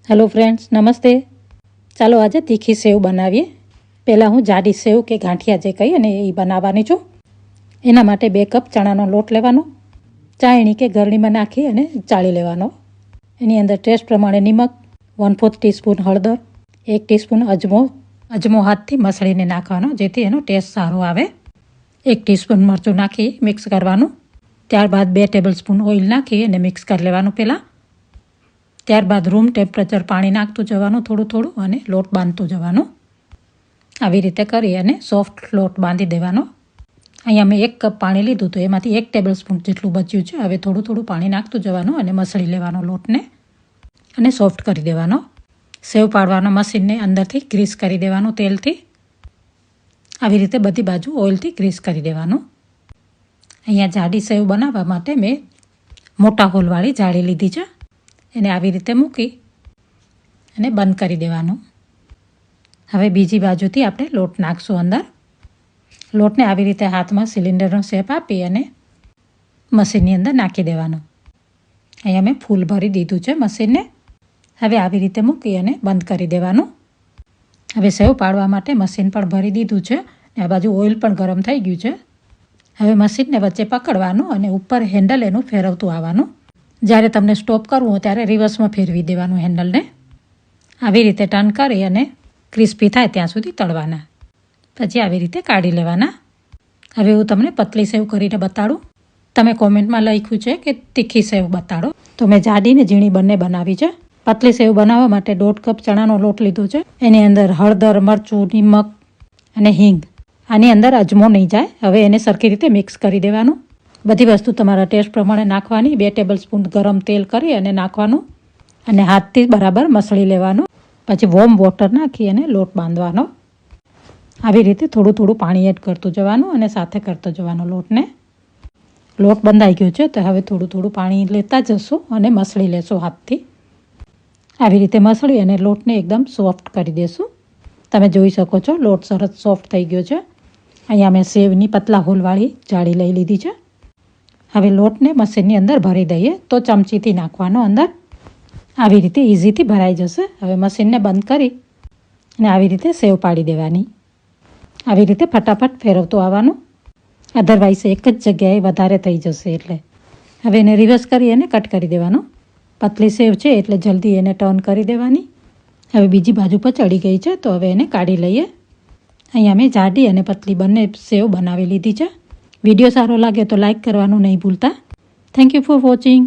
Hello friends, नमस्ते। ચાલો આજે તીખી સેવ બનાવીએ। પહેલાં હું જાડી સેવ કે ગાંઠિયા જે કહીએ ને એ બનાવવાની છું। એના માટે 2 કપ ચણાનો લોટ લેવાનો, ચાળણી કે ગરણીમાં નાખી અને ચાળી લેવાનો। એની અંદર ટેસ્ટ પ્રમાણે નિમક, 1/4 ટીસ્પૂન હળદર, 1 ટીસ્પૂન અજમો હાથથી મસળીને નાખવાનો જેથી એનો ટેસ્ટ સારો આવે। 1 ટીસ્પૂન મરચું નાખી મિક્સ કરવાનું। ત્યારબાદ 2 ટેબલસ્પૂન ઓઇલ નાખી અને મિક્સ કરી લેવાનું પહેલાં। ત્યારબાદ રૂમ ટેમ્પરેચર પાણી નાખતું જવાનું થોડું થોડું અને લોટ બાંધતું જવાનું। આવી રીતે કરી અને સોફ્ટ લોટ બાંધી દેવાનો। અહીંયા મેં 1 કપ પાણી લીધું તો એમાંથી 1 ટેબલસ્પૂન જેટલું બચ્યું છે। હવે થોડું થોડું પાણી નાખતું જવાનું અને મસળી લેવાનો લોટને અને સોફ્ટ કરી દેવાનો। સેવ પાડવાનો મશીનને અંદરથી ગ્રીસ કરી દેવાનું તેલથી। આવી રીતે બધી બાજુ ઓઇલથી ગ્રીસ કરી દેવાનું। અહીંયા જાડી સેવ બનાવવા માટે મેં મોટા હોલવાળી જાળી લીધી છે। એને આવી રીતે મૂકી અને બંધ કરી દેવાનું। હવે બીજી બાજુથી આપણે લોટ નાખશું અંદર। લોટને આવી રીતે હાથમાં સિલિન્ડરનો શેપ આપી અને મશીનની અંદર નાખી દેવાનો। અહીંયા મેં ફૂલ ભરી દીધું છે મશીનને। હવે આવી રીતે મૂકી અને બંધ કરી દેવાનું। હવે સેવ પાડવા માટે મશીન પણ ભરી દીધું છે અને આ બાજુ ઓઇલ પણ ગરમ થઈ ગયું છે। હવે મશીનને વચ્ચે પકડવાનું અને ઉપર હેન્ડલ એનું ફેરવતું આવવાનું। જ્યારે તમને સ્ટોપ કરવું હોય ત્યારે રિવર્સમાં ફેરવી દેવાનું હેન્ડલને। આવી રીતે ટર્ન કરી અને ક્રિસ્પી થાય ત્યાં સુધી તળવાના, પછી આવી રીતે કાઢી લેવાના। હવે હું તમને પતલી સેવ કરીને બતાડું। તમે કોમેન્ટમાં લખ્યું છે કે તીખી સેવ બતાડો, તો મેં જાડી ને ઝીણી બંને બનાવી છે। પતલી સેવ બનાવવા માટે 1.5 કપ ચણાનો લોટ લીધો છે। એની અંદર હળદર, મરચું, નિમક અને હિંગ, આની અંદર અજમો નહીં જાય। હવે એને સરખી રીતે મિક્સ કરી દેવાનું। બધી વસ્તુ તમારા ટેસ્ટ પ્રમાણે નાખવાની। 2 ટેબલસ્પૂન ગરમ તેલ કરી અને નાખવાનું અને હાથથી બરાબર મસળી લેવાનું। પછી વોર્મ વોટર નાખી અને લોટ બાંધવાનો। આવી રીતે થોડું થોડું પાણી એડ કરતું જવાનું અને સાથે કરતો જવાનો લોટને। લોટ બંધાઈ ગયો છે તો હવે થોડું થોડું પાણી લેતા જશું અને મસળી લેશું હાથથી। આવી રીતે મસળી અને લોટને એકદમ સોફ્ટ કરી દેશું। તમે જોઈ શકો છો લોટ સરસ સોફ્ટ થઈ ગયો છે। અહીંયા મેં સેવની પતલા હોલવાળી જાળી લઈ લીધી છે। હવે લોટને મશીનની અંદર ભરી દઈએ તો ચમચીથી નાખવાનો અંદર। આવી રીતે ઇઝીથી ભરાઈ જશે। હવે મશીનને બંધ કરી અને આવી રીતે સેવ પાડી દેવાની। આવી રીતે ફટાફટ ફેરવતું આવવાનું, અધરવાઇઝ એક જ જગ્યાએ વધારે થઈ જશે એટલે। હવે એને રિવર્સ કરી અને કટ કરી દેવાનો। પતલી સેવ છે એટલે જલ્દી એને ટર્ન કરી દેવાની। હવે બીજી બાજુ પર ચડી ગઈ છે તો હવે એને કાઢી લઈએ। અહીંયા મેં જાડી અને પતલી બંને સેવ બનાવી લીધી છે। વિડીયો સારો લાગે તો લાઈક કરવાનું નહીં ભૂલતા। Thank you for watching.